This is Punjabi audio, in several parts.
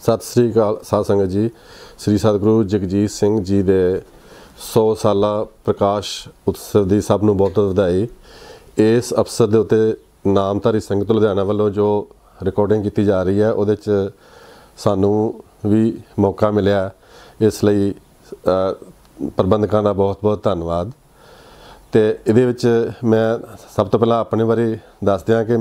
सत श्री अकाल साध संगत जी। श्री सतगुरु जगजीत सिंह जी के 100 साला प्रकाश उत्सव की सब नूं बहुत बधाई। इस अवसर के उत्ते नामधारी संगत लुधियाना वालों जो रिकॉर्डिंग की जा रही है उहदे च सानू भी मौका मिलिया, इसलिए प्रबंधकों का बहुत बहुत धन्यवाद। तो ये मैं सब तो पहला अपने बारे दस दियाँ कि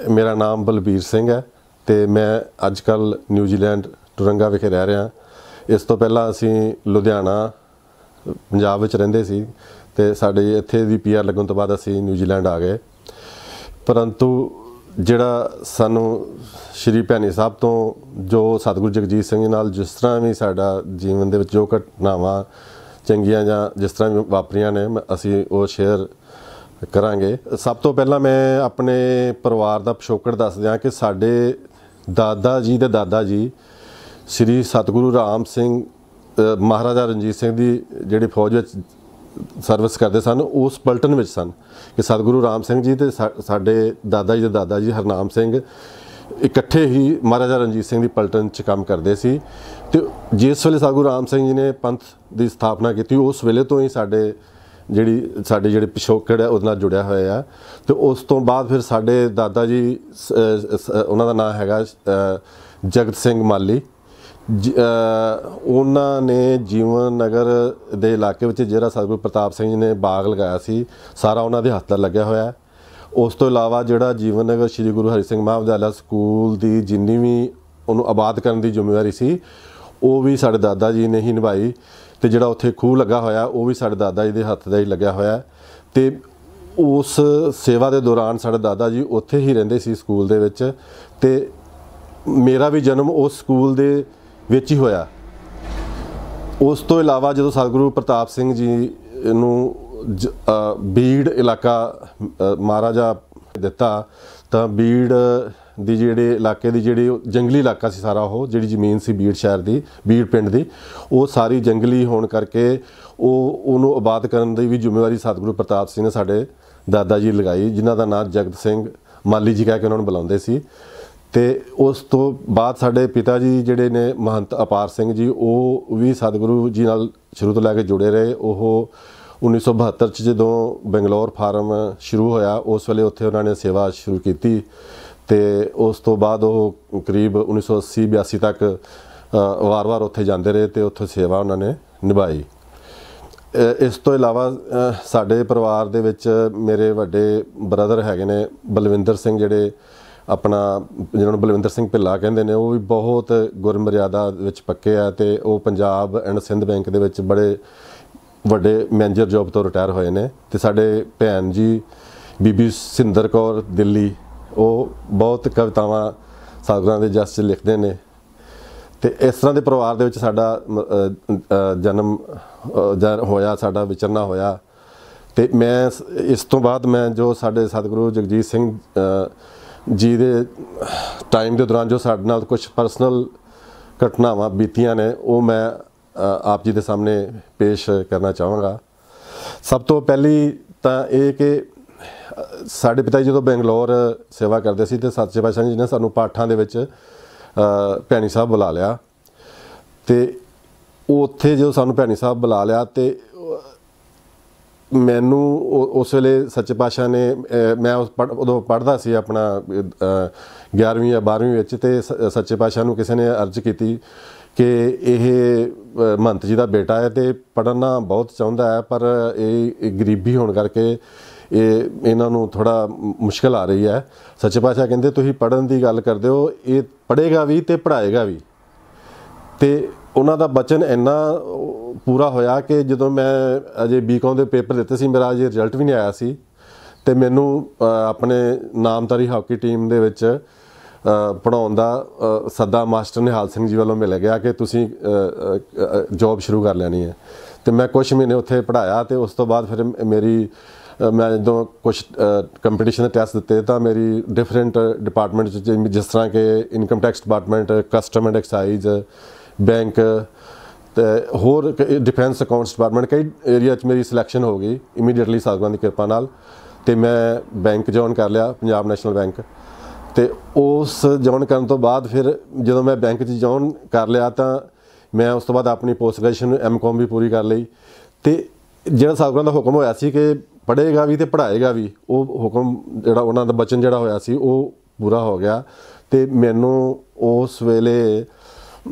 मेरा नाम बलबीर सिंह है तो मैं अजकल न्यूजीलैंड टुरंगा विखे रह रहा। इस तो पहला असी लुधियाना पंजाब विच रहिंदे सी ते साडे इत्थे दी PR लगन तो बाद असी न्यूजीलैंड आ गए। परंतु जिहड़ा सानू श्री भैनी साहब तो जो सतगुरु जगजीत सिंह जी नाल जिस तरह भी साडा जीवन दे विच जो घटनावां चंगियां जां जिस तरह भी वापरियां ने असी वो शेयर करांगे। सब तो पहला मैं अपने परिवार का पिछोकड़ दस दियाँ कि साडे दादा जी दे दादा जी श्री सतगुरु राम सिंह महाराजा रणजीत सिंह की जिहड़ी फौज में सर्विस करते सन उस पलटन में सन कि सतगुरु राम सिंह जी तो साडे दादा जी दे दादा जी हरनाम सिंह इकट्ठे ही महाराजा रणजीत सिंह की पलटन च काम करते सी। तो जिस वेले सतगुरु राम सिंह जी ने पंथ की स्थापना की उस वेले तो ही साडे जिहड़ी पिछोकड़ है उहदे नाल जुड़िया होया है। तो उस तो बाद फिर साडे दादा जी उन्हां दा नाम हैगा जगत सिंह माली। उन्होंने जीवन नगर के इलाके में जिहड़ा सतगुरु प्रताप सिंह जी ने बाग लगाया सी सारा उन्हों के हत्थ लग्या होया है। उस तो इलावा जिहड़ा जीवन नगर श्री गुरु हरि सिंह महाविद्यालय स्कूल की जिन्नी भी उन्होंने आबाद करने की जिम्मेवारी सी वो भी साडे दादा जी ने ही निभाई। तो जिहड़ा उत्थे खूह लगा होया वो भी साडे दादा जी के हत्थ दा ही लग्या होया। तो उस सेवा के दौरान साडे दादा जी उत्थे ही रहिंदे सी स्कूल दे विच। ते मेरा भी जन्म उस स्कूल दे विच ही होया। उस तो इलावा जो सतगुरु प्रताप सिंह जी नूं बीड़ इलाका महाराजा दिता तो बीड़ दी जिहड़े इलाके दी जिहड़ी जंगली इलाका सी सारा वो जिहड़ी जमीन सी बीड़ शहर दी बीड़ पिंड दी वो सारी जंगली होने करके उन्होंने आबाद करने की भी जिम्मेवारी सतगुरु प्रताप सिंह ने साडे दादा जी लगाई, जिन्हां दा नाम जगत सिंह माली जी कह के उन्होंने बुलाते सी। तो उस तो बाद साडे पिता जी जिहड़े ने महंत अपार सिंह जी वो भी सतगुरु जी नाल शुरू तो लैके जुड़े रहे। वो 1972 जदों बेंगलोर फार्म शुरू होया उस वेले उत्थे उन्होंने सेवा शुरू की। तो उस तो बाद वो करीब 1980-82 तक वार वार उत्थे जाते रहे तो उत्थे सेवा उन्होंने निभाई। इस तो इलावा साडे परिवार दे विच मेरे वड्डे ब्रदर हैगे ने बलविंदर सिंह जिहड़े अपना जिन्होंने बलविंदर सिंह भिल्ला कहते हैं वो भी बहुत गुरमर्यादा विच पक्के है। तो वो पंजाब एंड सिंध बैंक दे विच बड़े वड्डे मैनेजर जॉब तो रिटायर होए ने। तो साडे भैन जी बीबी सिंदर कौर दिल्ली वो बहुत कवितावां सतगुरां दे जस च लिखते हैं। तो इस तरह के परिवार दे विच साडा जन्म होया, साडा विचरना होया। तो मैं इस तो बाद मैं जो साडे सतगुरु जगजीत सिंह जी दे टाइम के दौरान जो साडे नाल कुछ पर्सनल घटनावां बीतियां ने वो मैं आप जी के सामने पेश करना चाहांगा। सब तो पहली तो ये कि साडे पिता जी जो बेंगलोर सेवा करते सी तो सच्चे पातशाह जी ने सानू पाठां दे विच भैनी साहब बुला लिया। तो उत्थे जो सानू भैनी साहब बुला लिया तो मैनू उस वेले सच्चे पातशाह ने मैं उदों पढ़दा सी अपना 11वीं या 12वीं विच। ते सच्चे पातशाह नू किसी ने अर्ज की कि यह महंत जी का बेटा है तो पढ़ना बहुत चाहुंदा है पर ये गरीबी होने करके इन्हों थोड़ा मुश्किल आ रही है। सच्चे पातशाह कहते तुसीं पढ़न की गल करदे हो, ये पढ़ेगा भी तो पढ़ाएगा भी। तो उन्हों का बचन इन्ना पूरा होया कि जो मैं अजे BCom के पेपर दिते सी मेरा अजे रिजल्ट भी नहीं आया सी। तो मैनू अपने नामधारी हॉकी टीम दे विच पढ़ाउण दा सद्दा मास्टर निहाल सिंह जी वालों मिल गया कि तुसीं जॉब शुरू कर लैनी है। तो मैं कुछ महीने उत्थे पढ़ाया। तो उस तो बाद फिर मेरी मैं जो कुछ कंपीटिशन के टेस्ट दिते तो मेरी डिफरेंट डिपार्टमेंट जिस तरह के income tax department, custom and excise, bank तो होर डिफेंस अकाउंट्स डिपार्टमेंट कई एरिया मेरी सिलैक्शन हो गई इमीडिएटली सतगुरां दी किरपा नाल। तो मैं बैंक जॉइन कर लिया पंजाब नैशनल बैंक। ਤੇ ਉਸ ਜੁਆਇਨ ਕਰਨ ਤੋਂ ਬਾਅਦ ਫਿਰ ਜਦੋਂ ਮੈਂ ਬੈਂਕ 'ਚ ਜੁਆਇਨ ਕਰ ਲਿਆ ਤਾਂ ਮੈਂ ਉਸ ਤੋਂ ਬਾਅਦ ਆਪਣੀ ਪੋਸਟ ਗ੍ਰੈਜੂਏਸ਼ਨ M.Com ਵੀ ਪੂਰੀ ਕਰ ਲਈ। ਤੇ ਜਿਹੜਾ ਸਾਗਰਾਂ ਦਾ ਹੁਕਮ ਹੋਇਆ ਸੀ ਕਿ ਪੜ੍ਹੇਗਾ ਵੀ ਤੇ ਪੜ੍ਹਾਏਗਾ ਵੀ, ਉਹ ਹੁਕਮ ਜਿਹੜਾ ਉਹਨਾਂ ਦਾ ਬਚਨ ਜਿਹੜਾ ਹੋਇਆ ਸੀ ਉਹ ਪੂਰਾ ਹੋ ਗਿਆ। ਤੇ ਮੈਨੂੰ ਉਸ ਵੇਲੇ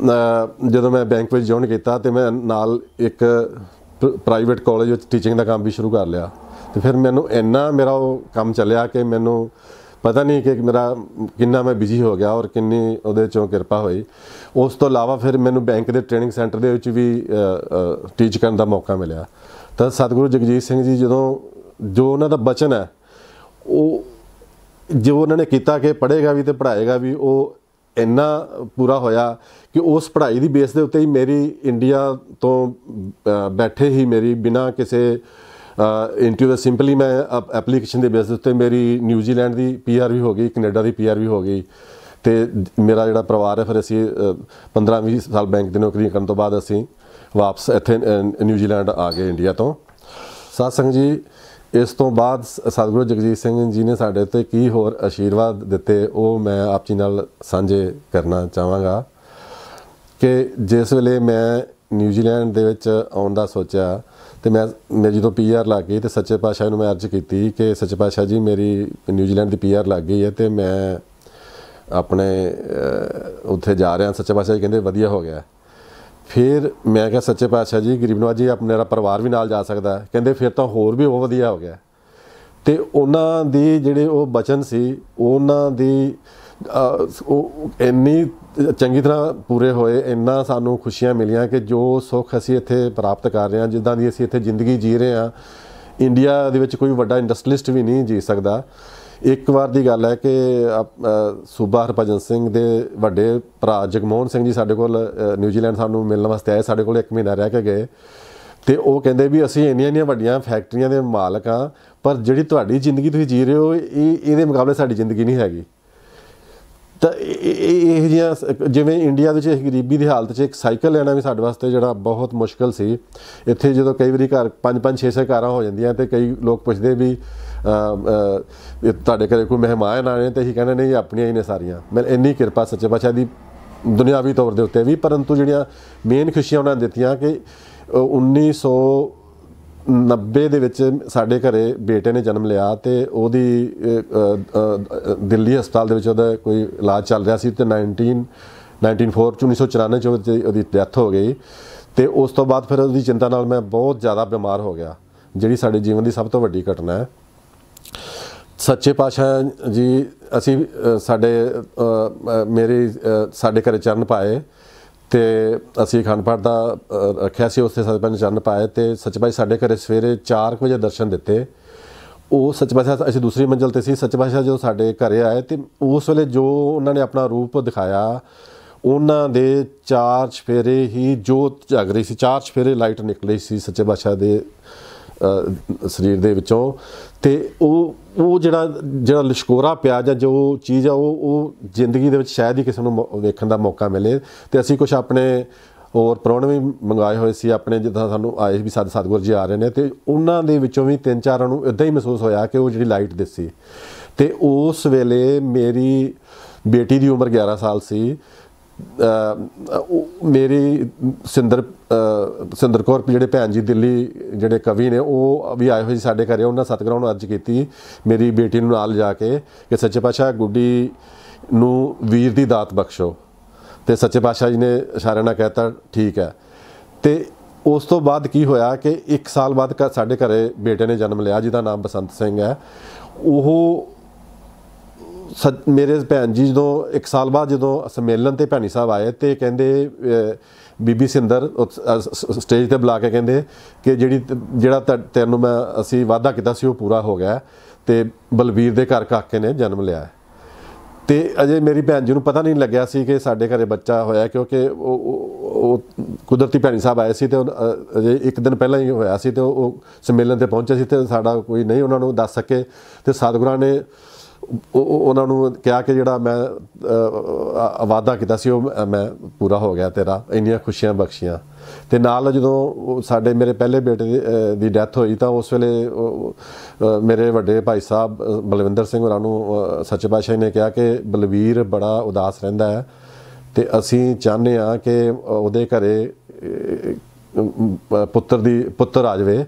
ਜਦੋਂ ਮੈਂ ਬੈਂਕ ਵਿੱਚ ਜੁਆਇਨ ਕੀਤਾ ਤੇ ਮੈਂ ਨਾਲ ਇੱਕ ਪ੍ਰਾਈਵੇਟ ਕਾਲਜ ਵਿੱਚ ਟੀਚਿੰਗ ਦਾ ਕੰਮ ਵੀ ਸ਼ੁਰੂ ਕਰ ਲਿਆ। ਤੇ ਫਿਰ ਮੈਨੂੰ ਇੰਨਾ ਮੇਰਾ ਉਹ ਕੰਮ ਚੱਲਿਆ ਕਿ ਮੈਨੂੰ ਪਤਾ ਨਹੀਂ ਕਿ ਮੇਰਾ ਕਿੰਨਾ ਮੈਂ ਬਿਜ਼ੀ ਹੋ ਗਿਆ ਔਰ ਕਿੰਨੀ ਉਹਦੇ 'ਚੋਂ ਕਿਰਪਾ ਹੋਈ। ਉਸ ਤੋਂ ਇਲਾਵਾ ਫਿਰ ਮੈਨੂੰ ਬੈਂਕ ਦੇ ਟ੍ਰੇਨਿੰਗ ਸੈਂਟਰ ਦੇ ਵਿੱਚ ਵੀ ਟੀਚ ਕਰਨ ਦਾ ਮੌਕਾ ਮਿਲਿਆ। ਤਾਂ ਸਤਿਗੁਰੂ ਜਗਜੀਤ ਸਿੰਘ ਜੀ ਜਦੋਂ ਜੋ ਉਹਨਾਂ ਦਾ ਬਚਨ ਹੈ ਉਹ ਜੋ ਉਹਨਾਂ ਨੇ ਕੀਤਾ ਕਿ ਪੜ੍ਹੇਗਾ ਵੀ ਤੇ ਪੜ੍ਹਾਏਗਾ ਵੀ, ਉਹ ਇੰਨਾ ਪੂਰਾ ਹੋਇਆ ਕਿ ਉਸ ਪੜ੍ਹਾਈ ਦੀ ਬੇਸ ਦੇ ਉੱਤੇ ਹੀ ਮੇਰੀ ਇੰਡੀਆ ਤੋਂ ਬੈਠੇ ਹੀ ਮੇਰੀ ਬਿਨਾਂ ਕਿਸੇ ਇੰਟਰਵਿਊ ਦੇ ਸਿੰਪਲੀ ਮੈਂ ਐਪਲੀਕੇਸ਼ਨ ਦੇ ਬੇਸ ਦੇ ਉੱਤੇ ਮੇਰੀ ਨਿਊਜ਼ੀਲੈਂਡ ਦੀ PR ਵੀ ਹੋ ਗਈ, ਕੈਨੇਡਾ ਦੀ PR ਵੀ ਹੋ ਗਈ। ਤੇ ਮੇਰਾ ਜਿਹੜਾ ਪਰਿਵਾਰ ਹੈ ਫਿਰ ਅਸੀਂ 15-20 ਸਾਲ ਬੈਂਕ ਦੀ ਨੌਕਰੀ ਕਰਨ ਤੋਂ ਬਾਅਦ ਅਸੀਂ ਵਾਪਸ ਇੱਥੇ ਨਿਊਜ਼ੀਲੈਂਡ ਆ ਗਏ ਇੰਡੀਆ ਤੋਂ। ਸਾਧ ਸੰਗਤ ਜੀ, ਇਸ ਤੋਂ ਬਾਅਦ ਸਤਿਗੁਰੂ ਜਗਜੀਤ ਸਿੰਘ ਜੀ ਨੇ ਸਾਡੇ ਉੱਤੇ ਕੀ ਹੋਰ ਆਸ਼ੀਰਵਾਦ ਦਿੱਤੇ ਉਹ ਮੈਂ ਆਪ ਜੀ ਨਾਲ ਸਾਂਝੇ ਕਰਨਾ ਚਾਹਾਂਗਾ। ਕਿ ਜਿਸ ਵੇਲੇ ਮੈਂ ਨਿਊਜ਼ੀਲੈਂਡ ਦੇ ਵਿੱਚ ਆਉਣ ਦਾ ਸੋਚਿਆ ਤੇ ਮੇਰੀ ਜਦੋਂ PR ਲੱਗ ਗਈ ਤੇ ਸੱਚੇ ਪਾਤਸ਼ਾਹ ਨੂੰ ਮੈਂ ਅਰਜ਼ ਕੀਤੀ ਕਿ ਸੱਚੇ ਪਾਤਸ਼ਾਹ ਜੀ ਮੇਰੀ ਨਿਊਜ਼ੀਲੈਂਡ ਦੀ PR ਲੱਗ ਗਈ ਹੈ ਤੇ ਮੈਂ ਆਪਣੇ ਉੱਥੇ ਜਾ ਰਿਹਾ। ਸੱਚੇ ਪਾਤਸ਼ਾਹ ਜੀ ਕਹਿੰਦੇ ਵਧੀਆ ਹੋ ਗਿਆ। ਫਿਰ ਮੈਂ ਕਿਹਾ ਸੱਚੇ ਪਾਤਸ਼ਾਹ ਜੀ ਗਰੀਬ ਨਵਾਜ਼ ਜੀ ਮੇਰਾ ਪਰਿਵਾਰ ਵੀ ਨਾਲ ਜਾ ਸਕਦਾ। ਕਹਿੰਦੇ ਫਿਰ ਤਾਂ ਹੋਰ ਵੀ ਬਹੁਤ ਵਧੀਆ ਹੋ ਗਿਆ। ਤੇ ਉਹਨਾਂ ਦੀ ਜਿਹੜੇ ਉਹ ਬਚਨ ਸੀ ਉਹਨਾਂ ਦੀ ਉਹ ਇੰਨੀ ਚੰਗੀ ਤਰ੍ਹਾਂ ਪੂਰੇ ਹੋਏ, ਇੰਨਾ ਸਾਨੂੰ ਖੁਸ਼ੀਆਂ ਮਿਲੀਆਂ ਕਿ ਜੋ ਸੁੱਖ ਅਸੀਂ ਇੱਥੇ ਪ੍ਰਾਪਤ ਕਰ ਰਹੇ ਹਾਂ, ਜਿੱਦਾਂ ਦੀ ਅਸੀਂ ਇੱਥੇ ਜ਼ਿੰਦਗੀ ਜੀ ਰਹੇ ਹਾਂ, ਇੰਡੀਆ ਦੇ ਵਿੱਚ ਕੋਈ ਵੱਡਾ ਇੰਡਸਟਰੀਲਿਸਟ ਵੀ ਨਹੀਂ ਜੀ ਸਕਦਾ। ਇੱਕ ਵਾਰ ਦੀ ਗੱਲ ਹੈ ਕਿ ਸੂਬਾ ਹਰਭਜਨ ਸਿੰਘ ਦੇ ਵੱਡੇ ਭਰਾ ਜਗਮੋਹਨ ਸਿੰਘ ਜੀ ਸਾਡੇ ਕੋਲ ਨਿਊਜ਼ੀਲੈਂਡ ਸਾਨੂੰ ਮਿਲਣ ਵਾਸਤੇ ਆਏ। ਸਾਡੇ ਕੋਲ 1 ਮਹੀਨਾ ਰਹਿ ਕੇ ਗਏ ਤੇ ਉਹ ਕਹਿੰਦੇ ਵੀ ਅਸੀਂ ਇੰਨੀਆਂ ਵੱਡੀਆਂ ਫੈਕਟਰੀਆਂ ਦੇ ਮਾਲਕ ਹਾਂ, ਪਰ ਜਿਹੜੀ ਤੁਹਾਡੀ ਜ਼ਿੰਦਗੀ ਤੁਸੀਂ ਜੀ ਰਹੇ ਹੋ ਇਹਦੇ ਮੁਕਾਬਲੇ ਸਾਡੀ ਜ਼ਿੰਦਗੀ ਨਹੀਂ ਹੈਗੀ। ਤਾਂ ਇਹ ਜਿਹੀਆਂ ਜਿਵੇਂ ਇੰਡੀਆ ਵਿੱਚ ਗਰੀਬੀ ਦੀ ਹਾਲਤ 'ਚ ਇੱਕ ਸਾਈਕਲ ਲੈਣਾ ਵੀ ਸਾਡੇ ਵਾਸਤੇ ਜਿਹੜਾ ਬਹੁਤ ਮੁਸ਼ਕਿਲ ਸੀ। ਇੱਥੇ ਜਦੋਂ ਕਈ ਵਾਰੀ ਘਰ 5-5 6-6 ਕਾਰਾਂ ਹੋ ਜਾਂਦੀਆਂ ਤੇ ਕਈ ਲੋਕ ਪੁੱਛਦੇ ਵੀ ਤੁਹਾਡੇ ਘਰੇ ਕੋਈ ਮਹਿਮਾਨ ਆਏ ਤੇ ਅਸੀਂ ਕਹਿੰਦੇ ਨਹੀਂ ਆਪਣੀਆਂ ਹੀ ਨੇ ਸਾਰੀਆਂ। ਮੈਂ ਇੰਨੀ ਕਿਰਪਾ ਸੱਚੇ ਪਾਤਸ਼ਾਹ ਦੀ ਦੁਨਿਆਵੀ ਤੌਰ ਦੇ ਉੱਤੇ ਵੀ, ਪਰੰਤੂ ਜਿਹੜੀਆਂ ਮੇਨ ਖੁਸ਼ੀਆਂ ਉਹਨਾਂ ਨੇ ਦਿੱਤੀਆਂ ਕਿ 1990 ਦੇ ਵਿੱਚ ਸਾਡੇ ਘਰੇ ਬੇਟੇ ਨੇ ਜਨਮ ਲਿਆ ਤੇ ਉਹਦੀ ਦਿੱਲੀ ਹਸਪਤਾਲ ਦੇ ਵਿੱਚ ਉਹਦਾ ਕੋਈ ਇਲਾਜ ਚੱਲ ਰਿਹਾ ਸੀ ਤੇ 1994 'ਚ ਉਹਦੀ ਡੈਥ ਹੋ ਗਈ। ਤੇ ਉਸ ਤੋਂ ਬਾਅਦ ਫਿਰ ਉਹਦੀ ਚਿੰਤਾ ਨਾਲ ਮੈਂ ਬਹੁਤ ਜ਼ਿਆਦਾ ਬਿਮਾਰ ਹੋ ਗਿਆ, ਜਿਹੜੀ ਸਾਡੇ ਜੀਵਨ ਦੀ ਸਭ ਤੋਂ ਵੱਡੀ ਘਟਨਾ ਹੈ। ਸੱਚੇ ਪਾਤਸ਼ਾਹ ਜੀ ਅਸੀਂ ਸਾਡੇ ਘਰੇ ਚਰਨ ਪਾਏ ਤੇ ਅਸੀਂ ਅਖੰਡ ਪਾਠ ਦਾ ਰੱਖਿਆ ਸੀ, ਉੱਥੇ ਸੱਚੇ ਪਾਤਸ਼ਾਹ ਚਰਨ ਪਾਏ ਤੇ ਸੱਚੇ ਪਾਤਸ਼ਾਹ ਸਾਡੇ ਘਰੇ ਸਵੇਰੇ 4 ਵਜੇ ਦਰਸ਼ਨ ਦਿੱਤੇ। ਉਹ ਸੱਚੇ ਪਾਤਸ਼ਾਹ ਅਸੀਂ ਦੂਸਰੀ ਮੰਜ਼ਿਲ 'ਤੇ ਸੀ। ਸੱਚੇ ਪਾਤਸ਼ਾਹ ਜਦੋਂ ਸਾਡੇ ਘਰੇ ਆਏ ਤੇ ਉਸ ਵੇਲੇ ਜੋ ਉਹਨਾਂ ਨੇ ਆਪਣਾ ਰੂਪ ਦਿਖਾਇਆ, ਉਹਨਾਂ ਦੇ 4 ਚੁਫੇਰੇ ਹੀ ਜੋਤ ਜਗ ਰਹੀ ਸੀ, 4 ਚੁਫੇਰੇ ਲਾਈਟ ਨਿਕਲੀ ਸੀ ਸੱਚੇ ਪਾਤਸ਼ਾਹ ਦੇ ਸਰੀਰ ਦੇ ਵਿੱਚੋਂ। ਤੇ ਉਹ ਜਿਹੜਾ ਲਿਸ਼ਕੋਰਾ ਪਿਆ ਜਾਂ ਜੋ ਚੀਜ਼ ਆ ਉਹ ਜ਼ਿੰਦਗੀ ਦੇ ਵਿੱਚ ਸ਼ਾਇਦ ਹੀ ਕਿਸੇ ਨੂੰ ਵੇਖਣ ਦਾ ਮੌਕਾ ਮਿਲੇ। ਤੇ ਅਸੀਂ ਕੁਛ ਆਪਣੇ ਹੋਰ ਪ੍ਰਾਹੁਣੇ ਵੀ ਮੰਗਵਾਏ ਹੋਏ ਸੀ ਆਪਣੇ, ਜਿੱਦਾਂ ਸਾਨੂੰ ਆਏ ਵੀ ਸਾਡੇ ਸਤਿਗੁਰੂ ਜੀ ਆ ਰਹੇ ਨੇ ਤੇ ਉਹਨਾਂ ਦੇ ਵਿੱਚੋਂ ਵੀ 3-4 ਨੂੰ ਇੱਦਾਂ ਹੀ ਮਹਿਸੂਸ ਹੋਇਆ ਕਿ ਉਹ ਜਿਹੜੀ ਲਾਈਟ ਦਿਸੀ। ਤੇ ਉਸ ਵੇਲੇ ਮੇਰੀ ਬੇਟੀ ਦੀ ਉਮਰ 11 ਸਾਲ ਸੀ। ਮੇਰੀ ਸਿੰਦਰ ਕੌਰ ਜਿਹੜੇ ਭੈਣ ਜੀ ਦਿੱਲੀ ਜਿਹੜੇ ਕਵੀ ਨੇ ਉਹ ਵੀ ਆਏ ਹੋਏ ਸੀ ਸਾਡੇ ਘਰੇ। ਉਹਨਾਂ ਸਤਿਗੁਰਾਂ ਨੂੰ ਅਰਜ਼ ਕੀਤੀ ਮੇਰੀ ਬੇਟੀ ਨੂੰ ਨਾਲ ਜਾ ਕੇ ਕਿ ਸੱਚੇ ਪਾਤਸ਼ਾਹ ਗੁੱਡੀ ਨੂੰ ਵੀਰ ਦੀ ਦਾਤ ਬਖਸ਼ੋ। ਤੇ ਸੱਚੇ ਪਾਤਸ਼ਾਹ ਜੀ ਨੇ ਇਸ਼ਾਰੇ ਨਾਲ ਕਹਿਤਾ ਠੀਕ ਹੈ। ਤੇ ਉਸ ਤੋਂ ਬਾਅਦ ਕੀ ਹੋਇਆ ਕਿ 1 ਸਾਲ ਬਾਅਦ ਸਾਡੇ ਘਰੇ ਬੇਟੇ ਨੇ ਜਨਮ ਲਿਆ ਜਿਹਦਾ ਨਾਮ ਬਸੰਤ ਸਿੰਘ ਹੈ। ਉਹ ਮੇਰੇ ਭੈਣ ਜੀ ਜਦੋਂ 1 ਸਾਲ ਬਾਅਦ ਜਦੋਂ ਸੰਮੇਲਨ 'ਤੇ ਭੈਣੀ ਸਾਹਿਬ ਆਏ ਤੇ ਕਹਿੰਦੇ ਬੀਬੀ ਸਿੰਦਰ ਸਟੇਜ 'ਤੇ ਬੁਲਾ ਕੇ ਕਹਿੰਦੇ ਕਿ ਜਿਹੜਾ ਤੈਨੂੰ ਅਸੀਂ ਵਾਅਦਾ ਕੀਤਾ ਸੀ ਉਹ ਪੂਰਾ ਹੋ ਗਿਆ ਤੇ ਬਲਬੀਰ ਦੇ ਘਰ ਕਾਕੇ ਨੇ ਜਨਮ ਲਿਆ। ਤੇ ਅਜੇ ਮੇਰੀ ਭੈਣ ਜੀ ਨੂੰ ਪਤਾ ਨਹੀਂ ਲੱਗਿਆ ਸੀ ਕਿ ਸਾਡੇ ਘਰੇ ਬੱਚਾ ਹੋਇਆ, ਕਿਉਂਕਿ ਉਹ ਕੁਦਰਤੀ ਭੈਣੀ ਸਾਹਿਬ ਆਏ ਸੀ ਤੇ ਅਜੇ 1 ਦਿਨ ਪਹਿਲਾਂ ਹੀ ਹੋਇਆ ਸੀ ਤੇ ਉਹ ਸੰਮੇਲਨ 'ਤੇ ਪਹੁੰਚੇ ਸੀ ਤੇ ਸਾਡਾ ਕੋਈ ਨਹੀਂ ਉਹਨਾਂ ਨੂੰ ਦੱਸ ਸਕੇ। ਤੇ ਸਤਿਗੁਰਾਂ ਨੇ ਉਹਨਾਂ ਨੂੰ ਕਿਹਾ ਕਿ ਜਿਹੜਾ ਮੈਂ ਵਾਅਦਾ ਕੀਤਾ ਸੀ ਉਹ ਮੈਂ ਪੂਰਾ ਹੋ ਗਿਆ ਤੇਰਾ, ਇੰਨੀਆਂ ਖੁਸ਼ੀਆਂ ਬਖਸ਼ੀਆਂ। ਅਤੇ ਨਾਲ ਜਦੋਂ ਸਾਡੇ ਮੇਰੇ ਪਹਿਲੇ ਬੇਟੇ ਦੀ ਡੈਥ ਹੋਈ ਤਾਂ ਉਸ ਵੇਲੇ ਮੇਰੇ ਵੱਡੇ ਭਾਈ ਸਾਹਿਬ ਬਲਵਿੰਦਰ ਸਿੰਘ ਹੋਰਾਂ ਨੂੰ ਸੱਚੇ ਪਾਤਸ਼ਾਹ ਨੇ ਕਿਹਾ ਕਿ ਬਲਵੀਰ ਬੜਾ ਉਦਾਸ ਰਹਿੰਦਾ ਹੈ ਅਤੇ ਅਸੀਂ ਚਾਹੁੰਦੇ ਹਾਂ ਕਿ ਉਹਦੇ ਘਰੇ ਪੁੱਤਰ ਆ ਜਾਵੇ।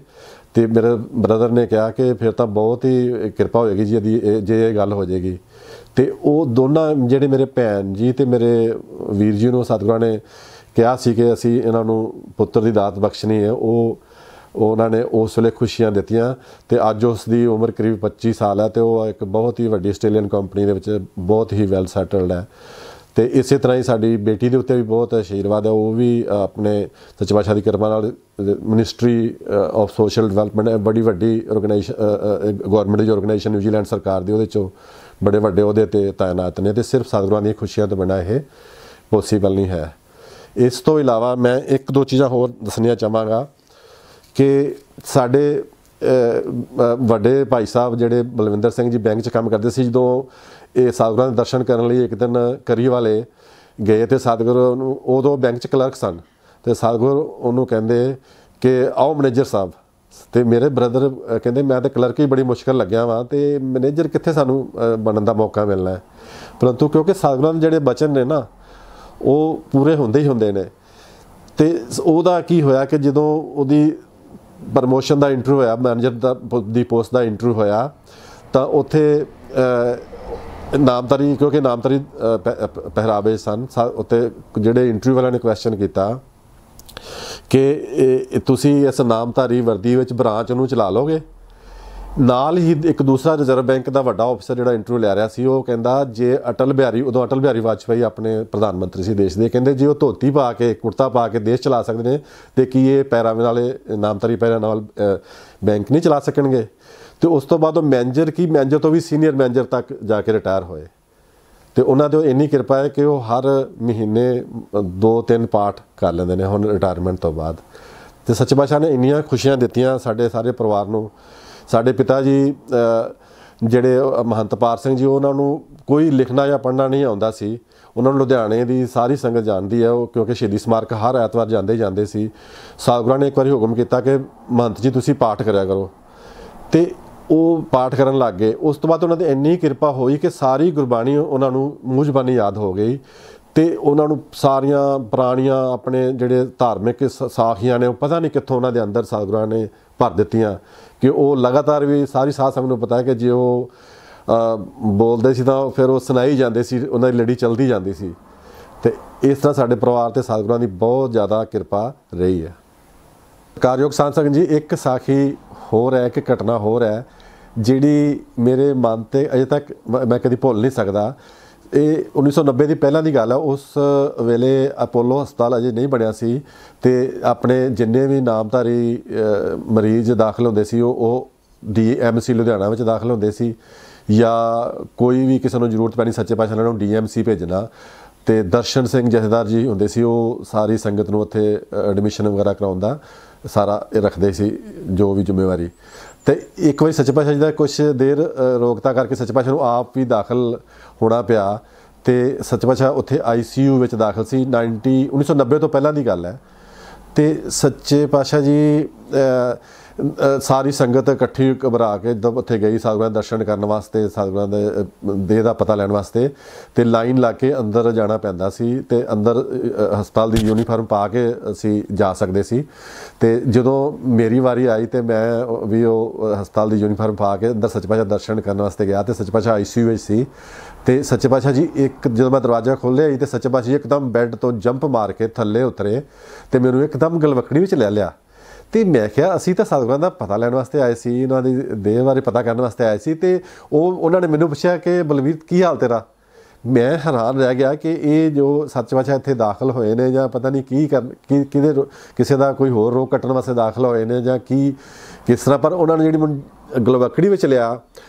ਅਤੇ ਮੇਰੇ ਬ੍ਰਦਰ ਨੇ ਕਿਹਾ ਕਿ ਫਿਰ ਤਾਂ ਬਹੁਤ ਹੀ ਕਿਰਪਾ ਹੋਏਗੀ ਜੀ ਜੇ ਇਹ ਗੱਲ ਹੋ ਜਾਏਗੀ। ਅਤੇ ਉਹ ਦੋਨਾਂ ਜਿਹੜੇ ਮੇਰੇ ਭੈਣ ਜੀ ਅਤੇ ਮੇਰੇ ਵੀਰ ਜੀ ਨੂੰ ਸਤਿਗੁਰਾਂ ਨੇ ਕਿਹਾ ਸੀ ਕਿ ਅਸੀਂ ਇਹਨਾਂ ਨੂੰ ਪੁੱਤਰ ਦੀ ਦਾਤ ਬਖਸ਼ਣੀ ਹੈ, ਉਹਨਾਂ ਨੇ ਉਸ ਵੇਲੇ ਖੁਸ਼ੀਆਂ ਦਿੱਤੀਆਂ। ਅਤੇ ਅੱਜ ਉਸ ਦੀ ਉਮਰ ਕਰੀਬ 25 ਸਾਲ ਹੈ ਅਤੇ ਉਹ ਇੱਕ ਬਹੁਤ ਹੀ ਵੱਡੀ ਆਸਟ੍ਰੇਲੀਅਨ ਕੰਪਨੀ ਦੇ ਵਿੱਚ ਬਹੁਤ ਹੀ ਵੈਲ ਸੈਟਲਡ ਹੈ। ਅਤੇ ਇਸੇ ਤਰ੍ਹਾਂ ਹੀ ਸਾਡੀ ਬੇਟੀ ਦੇ ਉੱਤੇ ਵੀ ਬਹੁਤ ਆਸ਼ੀਰਵਾਦ ਹੈ। ਉਹ ਵੀ ਆਪਣੇ ਸੱਚੇ ਪਾਤਸ਼ਾਹ ਦੀ ਕਿਰਪਾ ਨਾਲ ਮਿਨਿਸਟਰੀ ਆਫ ਸੋਸ਼ਲ ਡਿਵੈਲਪਮੈਂਟ ਬੜੀ ਵੱਡੀ ਗੌਰਮੈਂਟ ਦੀ ਆਰਗੇਨਾਈਜੇਸ਼ਨ ਨਿਊਜ਼ੀਲੈਂਡ ਸਰਕਾਰ ਦੀ, ਉਹਦੇ 'ਚੋਂ ਬੜੇ ਵੱਡੇ ਅਹੁਦੇ 'ਤੇ ਤਾਇਨਾਤ ਨੇ। ਅਤੇ ਸਿਰਫ ਸਤਿਗੁਰਾਂ ਦੀਆਂ ਖੁਸ਼ੀਆਂ ਤੋਂ ਬਿਨਾਂ ਇਹ ਪੋਸੀਬਲ ਨਹੀਂ ਹੈ। ਇਸ ਤੋਂ ਇਲਾਵਾ ਮੈਂ ਇੱਕ ਦੋ ਚੀਜ਼ਾਂ ਹੋਰ ਦੱਸਣੀਆਂ ਚਾਹਾਂਗਾ ਕਿ ਸਾਡੇ ਵੱਡੇ ਭਾਈ ਸਾਹਿਬ ਜਿਹੜੇ ਬਲਵਿੰਦਰ ਸਿੰਘ ਜੀ ਬੈਂਕ 'ਚ ਕੰਮ ਕਰਦੇ ਸੀ, ਜਦੋਂ ਇਹ ਸਤਿਗੁਰਾਂ ਦੇ ਦਰਸ਼ਨ ਕਰਨ ਲਈ ਇੱਕ ਦਿਨ ਕਰੀ ਵਾਲੇ ਗਏ ਅਤੇ ਸਤਿਗੁਰੂ ਨੂੰ, ਉਦੋਂ ਬੈਂਕ 'ਚ ਕਲਰਕ ਸਨ, ਅਤੇ ਸਤਿਗੁਰੂ ਉਹਨੂੰ ਕਹਿੰਦੇ ਕਿ ਆਓ ਮੈਨੇਜਰ ਸਾਹਿਬ। ਅਤੇ ਮੇਰੇ ਬ੍ਰਦਰ ਕਹਿੰਦੇ ਮੈਂ ਤਾਂ ਕਲਰਕ ਹੀ ਬੜੀ ਮੁਸ਼ਕਿਲ ਲੱਗਿਆ ਵਾਂ ਅਤੇ ਮੈਨੇਜਰ ਕਿੱਥੇ ਸਾਨੂੰ ਬਣਨ ਦਾ ਮੌਕਾ ਮਿਲਣਾ ਹੈ। ਪਰੰਤੂ ਕਿਉਂਕਿ ਸਤਿਗੁਰਾਂ ਦੇ ਜਿਹੜੇ ਬਚਨ ਨੇ ਨਾ ਉਹ ਪੂਰੇ ਹੁੰਦੇ ਹੀ ਹੁੰਦੇ ਨੇ। ਅਤੇ ਉਹਦਾ ਕੀ ਹੋਇਆ ਕਿ ਜਦੋਂ ਉਹਦੀ ਪ੍ਰਮੋਸ਼ਨ ਦਾ ਇੰਟਰਵਿਊ ਹੋਇਆ, ਮੈਨੇਜਰ ਦੀ ਪੋਸਟ ਦਾ ਇੰਟਰਵਿਊ ਹੋਇਆ, ਤਾਂ ਉੱਥੇ ਨਾਮਧਾਰੀ, ਕਿਉਂਕਿ ਨਾਮਧਾਰੀ ਪਹਿਰਾਵੇ ਸਨ, ਉੱਥੇ ਜਿਹੜੇ ਇੰਟਰਵਿਊ ਵਾਲਿਆਂ ਨੇ ਕੁਐਸਚਨ ਕੀਤਾ ਕਿ ਤੁਸੀਂ ਇਸ ਨਾਮਧਾਰੀ ਵਰਦੀ ਵਿੱਚ ਬ੍ਰਾਂਚ ਨੂੰ ਚਲਾ ਲਓਗੇ। ਨਾਲ ਹੀ ਇੱਕ ਦੂਸਰਾ ਰਿਜ਼ਰਵ ਬੈਂਕ ਦਾ ਵੱਡਾ ਆਫਿਸਰ ਜਿਹੜਾ ਇੰਟਰਵਿਊ ਲੈ ਰਿਹਾ ਸੀ, ਉਹ ਕਹਿੰਦਾ ਜੇ ਉਦੋਂ ਅਟਲ ਬਿਹਾਰੀ ਵਾਜਪੇਈ ਆਪਣੇ ਪ੍ਰਧਾਨ ਮੰਤਰੀ ਸੀ ਦੇਸ਼ ਦੇ, ਕਹਿੰਦੇ ਜੇ ਉਹ ਧੋਤੀ ਪਾ ਕੇ ਕੁੜਤਾ ਪਾ ਕੇ ਦੇਸ਼ ਚਲਾ ਸਕਦੇ ਨੇ ਅਤੇ ਕੀ ਇਹ ਪਹਿਰਾਵੇ ਵਾਲੇ ਨਾਮਧਾਰੀ ਪਹਿਰਾਵੇ ਨਾਲ ਬੈਂਕ ਨਹੀਂ ਚਲਾ ਸਕਣਗੇ। ਅਤੇ ਉਸ ਤੋਂ ਬਾਅਦ ਉਹ ਮੈਨੇਜਰ ਤੋਂ ਵੀ ਸੀਨੀਅਰ ਮੈਨੇਜਰ ਤੱਕ ਜਾ ਕੇ ਰਿਟਾਇਰ ਹੋਏ। ਅਤੇ ਉਹਨਾਂ ਦੇ ਇੰਨੀ ਕਿਰਪਾ ਹੈ ਕਿ ਉਹ ਹਰ ਮਹੀਨੇ 2-3 ਪਾਠ ਕਰ ਲੈਂਦੇ ਨੇ ਹੁਣ ਰਿਟਾਇਰਮੈਂਟ ਤੋਂ ਬਾਅਦ। ਅਤੇ ਸੱਚੇ ਪਾਤਸ਼ਾਹ ਨੇ ਇੰਨੀਆਂ ਖੁਸ਼ੀਆਂ ਦਿੱਤੀਆਂ ਸਾਡੇ ਸਾਰੇ ਪਰਿਵਾਰ ਨੂੰ। ਸਾਡੇ ਪਿਤਾ ਜੀ ਜਿਹੜੇ ਮਹੰਤ ਪਾਰ ਸਿੰਘ ਜੀ, ਉਹਨਾਂ ਨੂੰ ਕੋਈ ਲਿਖਣਾ ਜਾਂ ਪੜ੍ਹਨਾ ਨਹੀਂ ਆਉਂਦਾ ਸੀ। ਉਹਨਾਂ ਨੂੰ ਲੁਧਿਆਣੇ ਦੀ ਸਾਰੀ ਸੰਗਤ ਜਾਣਦੀ ਹੈ, ਉਹ ਕਿਉਂਕਿ ਸ਼ਹੀਦੀ ਸਮਾਰਕ ਹਰ ਐਤਵਾਰ ਜਾਂਦੇ ਸੀ। ਸਤਿਗੁਰਾਂ ਨੇ ਇੱਕ ਵਾਰੀ ਹੁਕਮ ਕੀਤਾ ਕਿ ਮਹੰਤ ਜੀ ਤੁਸੀਂ ਪਾਠ ਕਰਿਆ ਕਰੋ, ਅਤੇ ਉਹ ਪਾਠ ਕਰਨ ਲੱਗ ਗਏ। ਉਸ ਤੋਂ ਬਾਅਦ ਉਹਨਾਂ ਦੀ ਇੰਨੀ ਕਿਰਪਾ ਹੋਈ ਕਿ ਸਾਰੀ ਗੁਰਬਾਣੀ ਉਹਨਾਂ ਨੂੰ ਮੂੰਹ ਜ਼ਬਾਨੀ ਯਾਦ ਹੋ ਗਈ, ਅਤੇ ਉਹਨਾਂ ਨੂੰ ਸਾਰੀਆਂ ਪੁਰਾਣੀਆਂ ਆਪਣੇ ਜਿਹੜੇ ਧਾਰਮਿਕ ਸਾਖੀਆਂ ਨੇ ਉਹ ਪਤਾ ਨਹੀਂ ਕਿੱਥੋਂ ਉਹਨਾਂ ਦੇ ਅੰਦਰ ਸਤਿਗੁਰਾਂ ਨੇ ਭਰ ਦਿੱਤੀਆਂ ਕਿ ਉਹ ਲਗਾਤਾਰ ਵੀ ਸਾਰੀ ਸਾਧ ਸੰਗਤ ਨੂੰ ਪਤਾ ਹੈ ਕਿ ਜੇ ਉਹ ਬੋਲਦੇ ਸੀ ਤਾਂ ਫਿਰ ਉਹ ਸੁਣਾਈ ਜਾਂਦੇ ਸੀ, ਉਹਨਾਂ ਦੀ ਲੜੀ ਚੱਲਦੀ ਜਾਂਦੀ ਸੀ। ਅਤੇ ਇਸ ਤਰ੍ਹਾਂ ਸਾਡੇ ਪਰਿਵਾਰ 'ਤੇ ਸਤਿਗੁਰਾਂ ਦੀ ਬਹੁਤ ਜ਼ਿਆਦਾ ਕਿਰਪਾ ਰਹੀ ਹੈ। ਕਾਰਯੋਗ ਸਾਧ ਸੰਗਤ ਜੀ, ਇੱਕ ਸਾਖੀ ਹੋਰ ਹੈ, ਇੱਕ ਘਟਨਾ ਹੋਰ ਹੈ ਜਿਹੜੀ ਮੇਰੇ ਮਨ 'ਤੇ ਅਜੇ ਤੱਕ ਮੈਂ ਕਦੀ ਭੁੱਲ ਨਹੀਂ ਸਕਦਾ। ਇਹ 1990 ਦੀ ਪਹਿਲਾਂ ਦੀ ਗੱਲ ਹੈ। ਉਸ ਵੇਲੇ ਅਪੋਲੋ ਹਸਪਤਾਲ ਅਜੇ ਨਹੀਂ ਬਣਿਆ ਸੀ, ਅਤੇ ਆਪਣੇ ਜਿੰਨੇ ਵੀ ਨਾਮਧਾਰੀ ਮਰੀਜ਼ ਦਾਖਲ ਹੁੰਦੇ ਸੀ ਉਹ DMC ਲੁਧਿਆਣਾ ਵਿੱਚ ਦਾਖਲ ਹੁੰਦੇ ਸੀ, ਜਾਂ ਕੋਈ ਵੀ ਕਿਸੇ ਨੂੰ ਜ਼ਰੂਰਤ ਪੈਣੀ ਸੱਚੇ ਪਾਤਸ਼ਾਹ ਨੂੰ DMC ਭੇਜਣਾ। ਅਤੇ ਦਰਸ਼ਨ ਸਿੰਘ ਜਥੇਦਾਰ ਜੀ ਹੁੰਦੇ ਸੀ, ਉਹ ਸਾਰੀ ਸੰਗਤ ਨੂੰ ਉੱਥੇ ਐਡਮਿਸ਼ਨ ਵਗੈਰਾ ਕਰਾਉਣ ਦਾ ਸਾਰਾ ਰੱਖਦੇ ਸੀ ਜੋ ਵੀ ਜ਼ਿੰਮੇਵਾਰੀ। ਅਤੇ ਇੱਕ ਵਾਰੀ ਸੱਚੇ ਪਾਤਸ਼ਾਹ ਜੀ ਦਾ ਕੁਛ ਦੇਰ ਰੋਕਤਾ ਕਰਕੇ ਸੱਚੇ ਪਾਤਸ਼ਾਹ ਨੂੰ ਆਪ ਵੀ ਦਾਖਲ ਹੋਣਾ ਪਿਆ, ਅਤੇ ਸੱਚੇ ਪਾਤਸ਼ਾਹ ਉੱਥੇ ICU ਵਿੱਚ ਦਾਖਲ ਸੀ। 1990 ਤੋਂ ਪਹਿਲਾਂ ਦੀ ਗੱਲ ਹੈ। ਅਤੇ ਸੱਚੇ ਪਾਤਸ਼ਾਹ ਜੀ ਸਾਰੀ ਸੰਗਤ ਇਕੱਠੀ ਘਬਰਾ ਕੇ ਜਦੋਂ ਉੱਥੇ ਗਈ ਸਤਿਗੁਰਾਂ ਦੇ ਦਰਸ਼ਨ ਕਰਨ ਵਾਸਤੇ, ਸਤਿਗੁਰਾਂ ਦੇ ਦੇਹ ਦਾ ਪਤਾ ਲੈਣ ਵਾਸਤੇ, ਅਤੇ ਲਾਈਨ ਲਾ ਕੇ ਅੰਦਰ ਜਾਣਾ ਪੈਂਦਾ ਸੀ। ਅਤੇ ਅੰਦਰ ਹਸਪਤਾਲ ਦੀ ਯੂਨੀਫਾਰਮ ਪਾ ਕੇ ਅਸੀਂ ਜਾ ਸਕਦੇ ਸੀ। ਅਤੇ ਜਦੋਂ ਮੇਰੀ ਵਾਰੀ ਆਈ ਅਤੇ ਮੈਂ ਵੀ ਉਹ ਹਸਪਤਾਲ ਦੀ ਯੂਨੀਫਾਰਮ ਪਾ ਕੇ ਅੰਦਰ ਸੱਚੇ ਪਾਤਸ਼ਾਹ ਦਰਸ਼ਨ ਕਰਨ ਵਾਸਤੇ ਗਿਆ, ਅਤੇ ਸੱਚੇ ਪਾਤਸ਼ਾਹ ICU ਵਿੱਚ ਸੀ। ਅਤੇ ਸੱਚੇ ਪਾਤਸ਼ਾਹ ਜੀ ਜਦੋਂ ਮੈਂ ਦਰਵਾਜ਼ਾ ਖੋਲ੍ਹਿਆ ਅਤੇ ਸੱਚੇ ਪਾਤਸ਼ਾਹ ਜੀ ਇੱਕਦਮ ਬੈੱਡ ਤੋਂ ਜੰਪ ਮਾਰ ਕੇ ਥੱਲੇ ਉਤਰੇ ਅਤੇ ਮੈਨੂੰ ਇੱਕਦਮ ਗਲਵੱਕੜੀ ਵਿੱਚ ਲੈ ਲਿਆ। ਅਤੇ ਮੈਂ ਕਿਹਾ ਅਸੀਂ ਤਾਂ ਸਤਿਗੁਰਾਂ ਦਾ ਪਤਾ ਲੈਣ ਵਾਸਤੇ ਆਏ ਸੀ, ਉਹਨਾਂ ਦੀ ਦੇਹ ਬਾਰੇ ਪਤਾ ਕਰਨ ਵਾਸਤੇ ਆਏ ਸੀ, ਅਤੇ ਉਹਨਾਂ ਨੇ ਮੈਨੂੰ ਪੁੱਛਿਆ ਕਿ ਬਲਵੀਰ ਕੀ ਹਾਲ ਤੇਰਾ। ਮੈਂ ਹੈਰਾਨ ਰਹਿ ਗਿਆ ਕਿ ਇਹ ਜੋ ਸੱਚੇ ਪਾਤਸ਼ਾਹ ਇੱਥੇ ਦਾਖਲ ਹੋਏ ਨੇ ਜਾਂ ਪਤਾ ਨਹੀਂ ਕਿਸੇ ਦਾ ਕੋਈ ਹੋਰ ਰੋਗ ਕੱਟਣ ਵਾਸਤੇ ਦਾਖਲ ਹੋਏ ਨੇ ਜਾਂ ਕਿਸ ਤਰ੍ਹਾਂ, ਪਰ ਉਹਨਾਂ ਨੇ ਜਿਹੜੀ ਮੈਨੂੰ ਗਲਵੱਕੜੀ ਵਿੱਚ ਲਿਆ,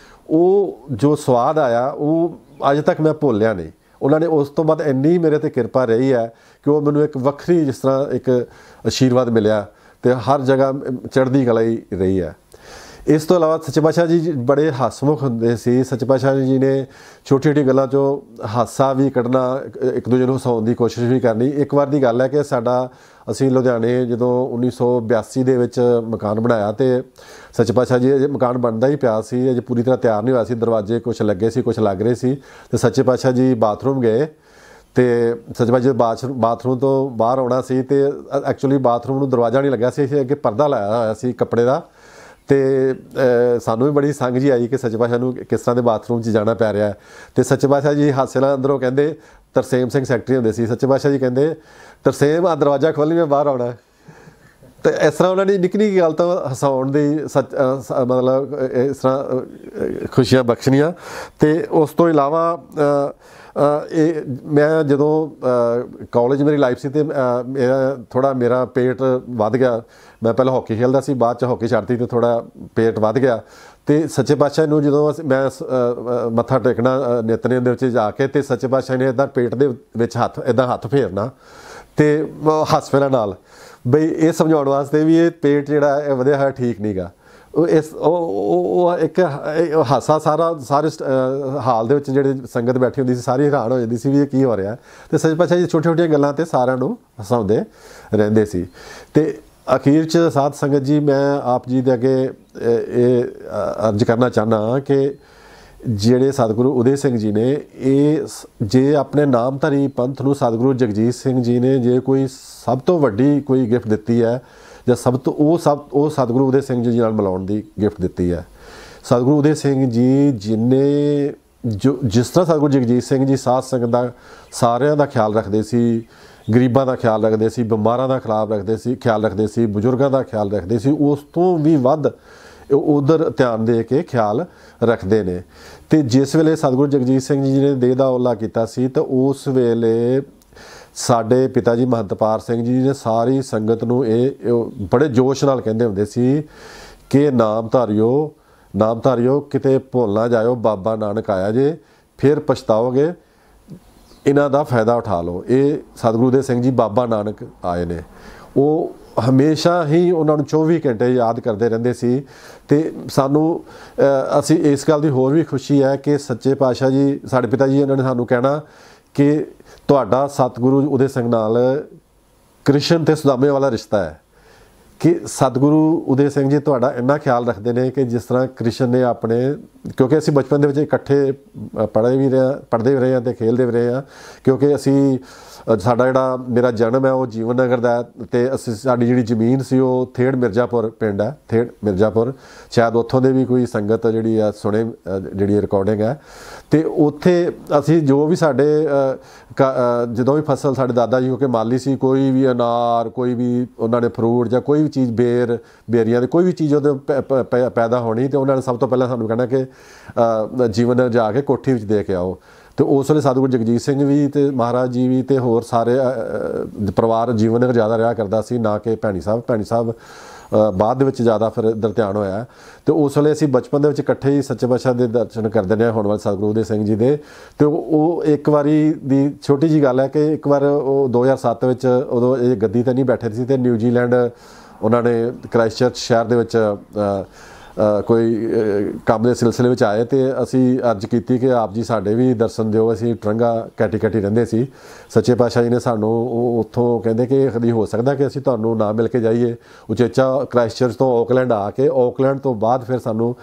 ਉਹ ਜੋ ਸਵਾਦ ਆਇਆ ਉਹ ਅੱਜ ਤੱਕ ਮੈਂ ਭੁੱਲਿਆ ਨਹੀਂ। ਉਹਨਾਂ ਨੇ ਉਸ ਤੋਂ ਬਾਅਦ ਇੰਨੀ ਮੇਰੇ 'ਤੇ ਕਿਰਪਾ ਰਹੀ ਹੈ ਕਿ ਉਹ ਮੈਨੂੰ ਇੱਕ ਵੱਖਰੀ ਜਿਸ ਤਰ੍ਹਾਂ ਇੱਕ ਆਸ਼ੀਰਵਾਦ ਮਿਲਿਆ, ਅਤੇ ਹਰ ਜਗ੍ਹਾ ਚੜ੍ਹਦੀ ਕਲਾ ਹੀ ਰਹੀ ਹੈ। ਇਸ ਤੋਂ ਇਲਾਵਾ ਸੱਚੇ ਪਾਤਸ਼ਾਹ ਜੀ ਬੜੇ ਹਸਮੁਖ ਹੁੰਦੇ ਸੀ। ਸੱਚੇ ਪਾਤਸ਼ਾਹ ਜੀ ਨੇ ਛੋਟੀ ਛੋਟੀ ਗੱਲਾਂ 'ਚੋਂ ਹਾਸਾ ਵੀ ਕੱਢਣਾ, ਇੱਕ ਦੂਜੇ ਨੂੰ ਹਸਾਉਣ ਦੀ ਕੋਸ਼ਿਸ਼ ਵੀ ਕਰਨੀ। ਇੱਕ ਵਾਰ ਦੀ ਗੱਲ ਹੈ ਕਿ ਅਸੀਂ ਲੁਧਿਆਣੇ ਜਦੋਂ 1982 ਦੇ ਵਿੱਚ ਮਕਾਨ ਬਣਾਇਆ ਅਤੇ ਸੱਚੇ ਪਾਤਸ਼ਾਹ ਜੀ ਅਜੇ ਮਕਾਨ ਬਣਦਾ ਹੀ ਪਿਆ ਸੀ, ਅਜੇ ਪੂਰੀ ਤਰ੍ਹਾਂ ਤਿਆਰ ਨਹੀਂ ਹੋਇਆ ਸੀ। ਦਰਵਾਜ਼ੇ ਕੁਛ ਲੱਗੇ ਸੀ, ਕੁਛ ਲੱਗ ਰਹੇ ਸੀ, ਅਤੇ ਸੱਚੇ ਪਾਤਸ਼ਾਹ ਜੀ ਬਾਥਰੂਮ ਗਏ ਅਤੇ ਸੱਚੇ ਪਾਤਸ਼ਾਹ ਜੀ ਬਾਥਰੂਮ ਤੋਂ ਬਾਹਰ ਆਉਣਾ ਸੀ ਅਤੇ ਐਕਚੁਅਲੀ ਬਾਥਰੂਮ ਨੂੰ ਦਰਵਾਜ਼ਾ ਨਹੀਂ ਲੱਗਿਆ ਸੀ, ਅੱਗੇ ਪਰਦਾ ਲਾਇਆ ਹੋਇਆ ਸੀ ਕੱਪੜੇ ਦਾ। ਅਤੇ ਸਾਨੂੰ ਵੀ ਬੜੀ ਸੰਗ ਜੀ ਆਈ ਕਿ ਸੱਚੇ ਪਾਤਸ਼ਾਹ ਨੂੰ ਕਿਸ ਤਰ੍ਹਾਂ ਦੇ ਬਾਥਰੂਮ 'ਚ ਜਾਣਾ ਪੈ ਰਿਹਾ। ਅਤੇ ਸੱਚੇ ਪਾਤਸ਼ਾਹ ਜੀ ਹਾਸੇ ਨਾਲ ਅੰਦਰੋਂ ਕਹਿੰਦੇ, ਤਰਸੇਮ ਸਿੰਘ ਸੈਕਟਰੀ ਹੁੰਦੇ ਸੀ, ਸੱਚੇ ਪਾਤਸ਼ਾਹ ਜੀ ਕਹਿੰਦੇ, ਤਰਸੇਮ ਆ ਦਰਵਾਜ਼ਾ ਖੋਲ੍ਹੀ, ਮੈਂ ਬਾਹਰ ਆਉਣਾ। ਅਤੇ ਇਸ ਤਰ੍ਹਾਂ ਉਹਨਾਂ ਨੇ ਨਿੱਕੀ ਨਿੱਕੀ ਗੱਲ ਤੋਂ ਹਸਾਉਣ ਦੀ ਮਤਲਬ ਇਸ ਤਰ੍ਹਾਂ ਖੁਸ਼ੀਆਂ ਬਖਸ਼ਣੀਆਂ। ਅਤੇ ਉਸ ਤੋਂ ਇਲਾਵਾ ਮੈਂ ਜਦੋਂ ਕਾਲਜ ਮੇਰੀ ਲਾਈਫ ਸੀ ਅਤੇ ਮੇਰਾ ਪੇਟ ਵੱਧ ਗਿਆ। ਮੈਂ ਪਹਿਲਾਂ ਹਾਕੀ ਖੇਡਦਾ ਸੀ, ਬਾਅਦ 'ਚ ਹਾਕੀ ਛੱਡਤੀ ਅਤੇ ਥੋੜ੍ਹਾ ਪੇਟ ਵੱਧ ਗਿਆ। ਅਤੇ ਸੱਚੇ ਪਾਤਸ਼ਾਹ ਨੂੰ ਜਦੋਂ ਮੈਂ ਮੱਥਾ ਟੇਕਣਾ ਨਿਤਨੇਮ ਦੇ ਵਿੱਚ ਜਾ ਕੇ, ਅਤੇ ਸੱਚੇ ਪਾਤਸ਼ਾਹ ਨੇ ਇੱਦਾਂ ਪੇਟ ਦੇ ਵਿੱਚ ਹੱਥ ਫੇਰਨਾ ਅਤੇ ਹੱਸ ਫੇਰਾਂ ਨਾਲ, ਬਈ ਇਹ ਸਮਝਾਉਣ ਵਾਸਤੇ ਵੀ ਇਹ ਪੇਟ ਜਿਹੜਾ ਇਹ ਵਧਿਆ ਹੋਇਆ ਠੀਕ ਨਹੀਂ ਗਾ। ਉਹ ਇੱਕ ਹਾਸਾ ਸਾਰੇ ਹਾਲ ਦੇ ਵਿੱਚ ਜਿਹੜੇ ਸੰਗਤ ਬੈਠੀ ਹੁੰਦੀ ਸੀ ਸਾਰੀ ਹੈਰਾਨ ਹੋ ਜਾਂਦੀ ਸੀ ਵੀ ਇਹ ਕੀ ਹੋ ਰਿਹਾ। ਅਤੇ ਸੱਚੇ ਪਾਤਸ਼ਾਹ ਜੀ ਛੋਟੀਆਂ ਛੋਟੀਆਂ ਗੱਲਾਂ 'ਤੇ ਸਾਰਿਆਂ ਨੂੰ ਹਸਾਉਂਦੇ ਰਹਿੰਦੇ ਸੀ। ਅਤੇ ਅਖੀਰ 'ਚ ਸਾਧ ਸੰਗਤ ਜੀ, ਮੈਂ ਆਪ ਜੀ ਦੇ ਅੱਗੇ ਇਹ ਅਰਜ਼ ਕਰਨਾ ਚਾਹੁੰਦਾ ਕਿ ਜਿਹੜੇ ਸਤਿਗੁਰੂ ਉਦੇ ਸਿੰਘ ਜੀ ਨੇ, ਇਹ ਜੇ ਆਪਣੇ ਨਾਮਧਾਰੀ ਪੰਥ ਨੂੰ ਸਤਿਗੁਰੂ ਜਗਜੀਤ ਸਿੰਘ ਜੀ ਨੇ ਜੇ ਕੋਈ ਸਭ ਤੋਂ ਵੱਡੀ ਕੋਈ ਗਿਫਟ ਦਿੱਤੀ ਹੈ, ਜਾਂ ਉਹ ਸਤਿਗੁਰੂ ਉਦੇ ਸਿੰਘ ਜੀ ਨਾਲ ਮਿਲਾਉਣ ਦੀ ਗਿਫਟ ਦਿੱਤੀ ਹੈ। ਸਤਿਗੁਰੂ ਉਦੇ ਸਿੰਘ ਜੀ ਜਿਸ ਤਰ੍ਹਾਂ ਸਤਿਗੁਰੂ ਜਗਜੀਤ ਸਿੰਘ ਜੀ ਸਾਧ ਸੰਗਤ ਦਾ ਸਾਰਿਆਂ ਦਾ ਖਿਆਲ ਰੱਖਦੇ ਸੀ, ਗਰੀਬਾਂ ਦਾ ਖਿਆਲ ਰੱਖਦੇ ਸੀ, ਬਿਮਾਰਾਂ ਦਾ ਖਿਆਲ ਰੱਖਦੇ ਸੀ, ਬਜ਼ੁਰਗਾਂ ਦਾ ਖਿਆਲ ਰੱਖਦੇ ਸੀ, ਉਸ ਤੋਂ ਵੀ ਵੱਧ ਉਧਰ ਧਿਆਨ ਦੇ ਕੇ ਖਿਆਲ ਰੱਖਦੇ ਨੇ। ਅਤੇ ਜਿਸ ਵੇਲੇ ਸਤਿਗੁਰੂ ਜਗਜੀਤ ਸਿੰਘ ਜੀ ਨੇ ਦੇਹ ਦਾ ਓਲਾ ਕੀਤਾ ਸੀ, ਤਾਂ ਉਸ ਵੇਲੇ ਸਾਡੇ ਪਿਤਾ ਜੀ ਮਹੰਤ ਪਾਰ ਸਿੰਘ ਜੀ ਨੇ ਸਾਰੀ ਸੰਗਤ ਨੂੰ ਇਹ ਬੜੇ ਜੋਸ਼ ਨਾਲ ਕਹਿੰਦੇ ਹੁੰਦੇ ਸੀ ਕਿ ਨਾਮ ਧਾਰਿਓ ਕਿਤੇ ਭੁੱਲ ਨਾ ਜਾਇਓ, ਬਾਬਾ ਨਾਨਕ ਆਇਆ ਜੇ, ਫਿਰ ਪਛਤਾਓਗੇ, ਇਹਨਾਂ ਦਾ ਫਾਇਦਾ ਉਠਾ ਲਓ। ਇਹ ਸਤਿਗੁਰੂ ਉਦੇ ਸਿੰਘ ਜੀ ਬਾਬਾ ਨਾਨਕ ਆਏ ਨੇ, ਉਹ ਹਮੇਸ਼ਾ ਹੀ ਉਹਨਾਂ ਨੂੰ 24 ਘੰਟੇ ਯਾਦ ਕਰਦੇ ਰਹਿੰਦੇ ਸੀ। ਅਤੇ ਅਸੀਂ ਇਸ ਗੱਲ ਦੀ ਹੋਰ ਵੀ ਖੁਸ਼ੀ ਹੈ ਕਿ ਸੱਚੇ ਪਾਤਸ਼ਾਹ ਜੀ, ਸਾਡੇ ਪਿਤਾ ਜੀ, ਇਹਨਾਂ ਨੇ ਸਾਨੂੰ ਕਹਿਣਾ ਕਿ ਤੁਹਾਡਾ ਸਤਿਗੁਰੂ ਉਦੇ ਸਿੰਘ ਨਾਲ ਕ੍ਰਿਸ਼ਨ ਅਤੇ ਸੁਦਾਮੇ ਵਾਲਾ ਰਿਸ਼ਤਾ ਹੈ, ਕਿ ਸਤਿਗੁਰੂ ਉਦੇ ਸਿੰਘ ਜੀ ਤੁਹਾਡਾ ਇੰਨਾ ਖਿਆਲ ਰੱਖਦੇ ਨੇ ਕਿ ਜਿਸ ਤਰ੍ਹਾਂ ਕ੍ਰਿਸ਼ਨ ਨੇ ਆਪਣੇ, ਕਿਉਂਕਿ ਅਸੀਂ ਬਚਪਨ ਦੇ ਵਿੱਚ ਇਕੱਠੇ ਪੜ੍ਹਦੇ ਵੀ ਰਹੇ ਹਾਂ ਅਤੇ ਖੇਡਦੇ ਵੀ ਰਹੇ ਹਾਂ, ਕਿਉਂਕਿ ਸਾਡਾ ਜਿਹੜਾ ਮੇਰਾ ਜਨਮ ਹੈ ਉਹ ਜੀਵਨ ਨਗਰ ਦਾ ਹੈ, ਅਤੇ ਸਾਡੀ ਜਿਹੜੀ ਜ਼ਮੀਨ ਸੀ ਉਹ ਥੇੜ ਮਿਰਜ਼ਾਪੁਰ ਪਿੰਡ ਹੈ, ਥੇੜ ਮਿਰਜ਼ਾਪੁਰ, ਸ਼ਾਇਦ ਉੱਥੋਂ ਦੇ ਵੀ ਕੋਈ ਸੰਗਤ ਜਿਹੜੀ ਆ ਸੁਣੇ ਜਿਹੜੀ ਰਿਕਾਰਡਿੰਗ ਹੈ। ਅਤੇ ਉੱਥੇ ਅਸੀਂ ਜੋ ਵੀ ਸਾਡੇ ਜਦੋਂ ਵੀ ਫਸਲ, ਸਾਡੇ ਦਾਦਾ ਜੀ ਕਿਉਂਕਿ ਮਾਲੀ ਸੀ, ਕੋਈ ਵੀ ਅਨਾਰ, ਕੋਈ ਵੀ ਉਹਨਾਂ ਨੇ ਫਰੂਟ ਜਾਂ ਕੋਈ ਵੀ ਚੀਜ਼, ਬੇਰੀਆਂ ਦੀ ਕੋਈ ਵੀ ਚੀਜ਼ ਉਹਦੇ ਪੈਦਾ ਹੋਣੀ, ਅਤੇ ਉਹਨਾਂ ਨੇ ਸਭ ਤੋਂ ਪਹਿਲਾਂ ਸਾਨੂੰ ਕਹਿਣਾ ਕਿ ਜੀਵਨ ਨਗਰ ਜਾ ਕੇ ਕੋਠੀ ਵਿੱਚ ਦੇ ਕੇ ਆਓ। ਅਤੇ ਉਸ ਵੇਲੇ ਸਤਿਗੁਰੂ ਜਗਜੀਤ ਸਿੰਘ ਵੀ ਅਤੇ ਮਹਾਰਾਜ ਜੀ ਵੀ ਅਤੇ ਹੋਰ ਸਾਰੇ ਪਰਿਵਾਰ ਜੀਵਨ ਨਗਰ ਜ਼ਿਆਦਾ ਰਿਹਾ ਕਰਦਾ ਸੀ, ਨਾ ਕਿ ਭੈਣੀ ਸਾਹਿਬ ਬਾਅਦ ਦੇ ਵਿੱਚ ਜ਼ਿਆਦਾ ਫਿਰ ਇੱਧਰ ਧਿਆਨ ਹੋਇਆ। ਅਤੇ ਉਸ ਵੇਲੇ ਅਸੀਂ ਬਚਪਨ ਦੇ ਵਿੱਚ ਇਕੱਠੇ ਹੀ ਸੱਚੇ ਪਾਤਸ਼ਾਹ ਦੇ ਦਰਸ਼ਨ ਕਰਦੇ ਰਹੇ ਹੋਣ ਵਾਲੇ ਸਤਿਗੁਰੂ ਉਦੇ ਸਿੰਘ ਜੀ ਦੇ। ਅਤੇ ਉਹ ਇੱਕ ਵਾਰੀ ਦੀ ਛੋਟੀ ਜਿਹੀ ਗੱਲ ਹੈ ਕਿ ਇੱਕ ਵਾਰ ਉਹ 2007 ਵਿੱਚ ਉਦੋਂ ਇਹ ਗੱਦੀ 'ਤੇ ਨਹੀਂ ਬੈਠੇ ਸੀ, ਅਤੇ ਨਿਊਜ਼ੀਲੈਂਡ ਉਹਨਾਂ ਨੇ ਕ੍ਰਾਈਸਟਚਰਚ ਸ਼ਹਿਰ ਦੇ ਵਿੱਚ ਕੋਈ ਕੰਮ ਦੇ ਸਿਲਸਿਲੇ ਵਿੱਚ ਆਏ, ਅਤੇ ਅਸੀਂ ਅਰਜ਼ ਕੀਤੀ ਕਿ ਆਪ ਜੀ ਸਾਡੇ ਵੀ ਦਰਸ਼ਨ ਦਿਓ। ਅਸੀਂ ਟਰੰਗਾ ਕੈਟੀ ਰਹਿੰਦੇ ਸੀ। ਸੱਚੇ ਪਾਤਸ਼ਾਹ ਜੀ ਨੇ ਸਾਨੂੰ ਉੱਥੋਂ ਕਹਿੰਦੇ ਕਿ ਕਦੀ ਹੋ ਸਕਦਾ ਕਿ ਅਸੀਂ ਤੁਹਾਨੂੰ ਨਾ ਮਿਲ ਕੇ ਜਾਈਏ। ਉਚੇਚਾ ਕ੍ਰਾਈਸਟਚਰਚ ਤੋਂ ਆਕਲੈਂਡ ਆ ਕੇ, ਆਕਲੈਂਡ ਤੋਂ ਬਾਅਦ ਫਿਰ ਸਾਨੂੰ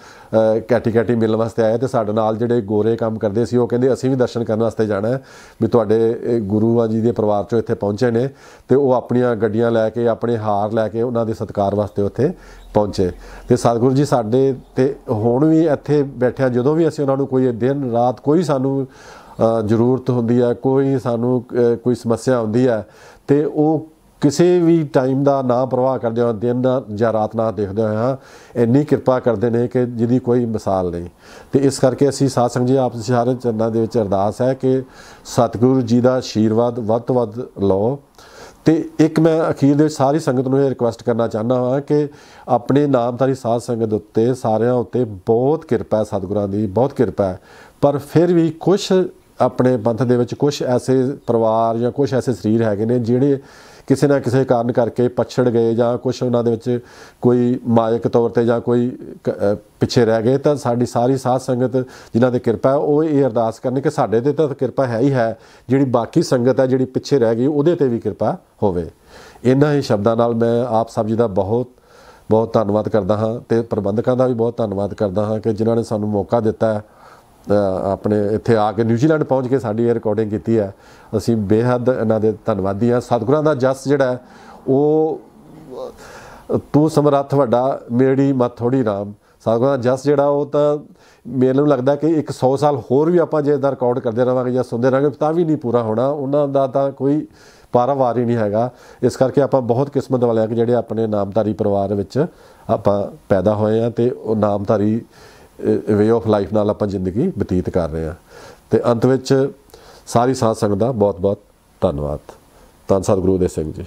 ਕੈਟੀ ਮਿਲਣ ਵਾਸਤੇ ਆਏ, ਅਤੇ ਸਾਡੇ ਨਾਲ ਜਿਹੜੇ ਗੋਰੇ ਕੰਮ ਕਰਦੇ ਸੀ ਉਹ ਕਹਿੰਦੇ ਅਸੀਂ ਵੀ ਦਰਸ਼ਨ ਕਰਨ ਵਾਸਤੇ ਜਾਣਾ, ਵੀ ਤੁਹਾਡੇ ਗੁਰੂ ਜੀ ਦੇ ਪਰਿਵਾਰ 'ਚੋਂ ਇੱਥੇ ਪਹੁੰਚੇ ਨੇ। ਅਤੇ ਉਹ ਆਪਣੀਆਂ ਗੱਡੀਆਂ ਲੈ ਕੇ, ਆਪਣੇ ਹਾਰ ਲੈ ਕੇ ਉਹਨਾਂ ਦੇ ਸਤਿਕਾਰ ਵਾਸਤੇ ਉੱਥੇ ਪਹੁੰਚੇ। ਅਤੇ ਸਤਿਗੁਰੂ ਜੀ ਸਾਡੇ ਅਤੇ ਹੁਣ ਵੀ ਇੱਥੇ ਬੈਠਿਆਂ ਜਦੋਂ ਵੀ ਅਸੀਂ ਉਹਨਾਂ ਨੂੰ ਕੋਈ ਦਿਨ ਰਾਤ ਕੋਈ ਸਾਨੂੰ ਜ਼ਰੂਰਤ ਹੁੰਦੀ ਹੈ, ਕੋਈ ਸਮੱਸਿਆ ਹੁੰਦੀ ਹੈ, ਅਤੇ ਉਹ ਕਿਸੇ ਵੀ ਟਾਈਮ ਦਾ ਨਾ ਪ੍ਰਵਾਹ ਕਰਦੇ ਹੋਏ, ਦਿਨ ਜਾਂ ਰਾਤ ਨਾ ਦੇਖਦੇ ਹੋਏ ਇੰਨੀ ਕਿਰਪਾ ਕਰਦੇ ਨੇ ਕਿ ਜਿਹਦੀ ਕੋਈ ਮਿਸਾਲ ਨਹੀਂ। ਅਤੇ ਇਸ ਕਰਕੇ ਅਸੀਂ ਸਾਧ ਸੰਗਤ ਜੀ ਆਪ ਸਾਰੇ ਚਰਨਾਂ ਦੇ ਵਿੱਚ ਅਰਦਾਸ ਹੈ ਕਿ ਸਤਿਗੁਰੂ ਜੀ ਦਾ ਆਸ਼ੀਰਵਾਦ ਵੱਧ ਤੋਂ ਵੱਧ ਲਓ। ਅਤੇ ਇੱਕ ਮੈਂ ਅਖੀਰ ਦੇ ਵਿੱਚ ਸਾਰੀ ਸੰਗਤ ਨੂੰ ਇਹ ਰਿਕੁਐਸਟ ਕਰਨਾ ਚਾਹੁੰਦਾ ਹਾਂ ਕਿ ਆਪਣੇ ਨਾਮਧਾਰੀ ਸਾਧ ਸੰਗਤ ਉੱਤੇ ਸਾਰਿਆਂ ਉੱਤੇ ਬਹੁਤ ਕਿਰਪਾ ਹੈ, ਸਤਿਗੁਰਾਂ ਦੀ ਬਹੁਤ ਕਿਰਪਾ ਹੈ, ਪਰ ਫਿਰ ਵੀ ਕੁਛ ਆਪਣੇ ਪੰਥ ਦੇ ਵਿੱਚ ਕੁਝ ਐਸੇ ਪਰਿਵਾਰ ਜਾਂ ਕੁਝ ਐਸੇ ਸਰੀਰ ਹੈਗੇ ਨੇ ਜਿਹੜੇ ਕਿਸੇ ਨਾ ਕਿਸੇ ਕਾਰਨ ਕਰਕੇ ਪਛੜ ਗਏ ਜਾਂ ਕੁਝ ਉਹਨਾਂ ਦੇ ਵਿੱਚ ਕੋਈ ਮਾਇਕ ਤੌਰ ਤੇ ਜਾਂ ਕੋਈ ਪਿੱਛੇ ਰਹਿ ਗਏ। ਤਾਂ ਸਾਡੀ ਸਾਰੀ ਸਾਧ ਸੰਗਤ ਜਿਨ੍ਹਾਂ 'ਤੇ ਕਿਰਪਾ ਉਹ ਇਹ ਅਰਦਾਸ ਕਰਨੀ ਕਿ ਸਾਡੇ 'ਤੇ ਤਾਂ ਕਿਰਪਾ ਹੈ ਹੀ ਹੈ, ਜਿਹੜੀ ਬਾਕੀ ਸੰਗਤ ਹੈ ਜਿਹੜੀ ਪਿੱਛੇ ਰਹਿ ਗਈ ਉਹਦੇ 'ਤੇ ਵੀ ਕਿਰਪਾ ਹੋਵੇ। ਇਹਨਾਂ ਹੀ ਸ਼ਬਦਾਂ ਨਾਲ ਮੈਂ ਆਪ ਸਭ ਜੀ ਦਾ ਬਹੁਤ ਬਹੁਤ ਧੰਨਵਾਦ ਕਰਦਾ ਹਾਂ ਅਤੇ ਪ੍ਰਬੰਧਕਾਂ ਦਾ ਵੀ ਬਹੁਤ ਧੰਨਵਾਦ ਕਰਦਾ ਹਾਂ ਕਿ ਜਿਨ੍ਹਾਂ ਨੇ ਸਾਨੂੰ ਮੌਕਾ ਦਿੱਤਾ ਹੈ ਆਪਣੇ ਇੱਥੇ ਆ ਕੇ ਨਿਊਜ਼ੀਲੈਂਡ ਪਹੁੰਚ ਕੇ ਸਾਡੀ ਇਹ ਰਿਕਾਰਡਿੰਗ ਕੀਤੀ ਹੈ। ਅਸੀਂ ਬੇਹੱਦ ਇਹਨਾਂ ਦੇ ਧੰਨਵਾਦੀ ਹਾਂ। ਸਤਿਗੁਰਾਂ ਦਾ ਜਸ ਜਿਹੜਾ ਉਹ ਤੂੰ ਸਮਰੱਥ ਵੱਡਾ ਮੇਰੀ ਮਤ ਥੋੜ੍ਹੀ ਰਾਮ, ਸਤਿਗੁਰਾਂ ਦਾ ਜਸ ਜਿਹੜਾ ਉਹ ਤਾਂ ਮੈਨੂੰ ਲੱਗਦਾ ਕਿ 100 ਸਾਲ ਹੋਰ ਵੀ ਆਪਾਂ ਜੇ ਇਹਦਾ ਰਿਕਾਰਡ ਕਰਦੇ ਰਹਾਂਗੇ ਜਾਂ ਸੁਣਦੇ ਰਹਾਂਗੇ ਤਾਂ ਵੀ ਨਹੀਂ ਪੂਰਾ ਹੋਣਾ। ਉਹਨਾਂ ਦਾ ਤਾਂ ਕੋਈ ਪਾਰਾਵਾਰ ਹੀ ਨਹੀਂ ਹੈਗਾ। ਇਸ ਕਰਕੇ ਆਪਾਂ ਬਹੁਤ ਕਿਸਮਤ ਵਾਲੇ ਹਾਂ ਕਿ ਜਿਹੜੇ ਆਪਣੇ ਨਾਮਧਾਰੀ ਪਰਿਵਾਰ ਵਿੱਚ ਆਪਾਂ ਪੈਦਾ ਹੋਏ ਹਾਂ ਅਤੇ ਉਹ ਨਾਮਧਾਰੀ ਵੇ ਆਫ ਲਾਈਫ ਨਾਲ ਆਪਾਂ ਜ਼ਿੰਦਗੀ ਬਤੀਤ ਕਰ ਰਹੇ ਹਾਂ। ਅਤੇ ਅੰਤ ਵਿੱਚ ਸਾਰੀ ਸਾਧ ਸੰਗਤ ਦਾ ਬਹੁਤ ਬਹੁਤ ਧੰਨਵਾਦ। ਧੰਨ ਸਤਿਗੁਰੂ ਉਦੇ ਸਿੰਘ ਜੀ।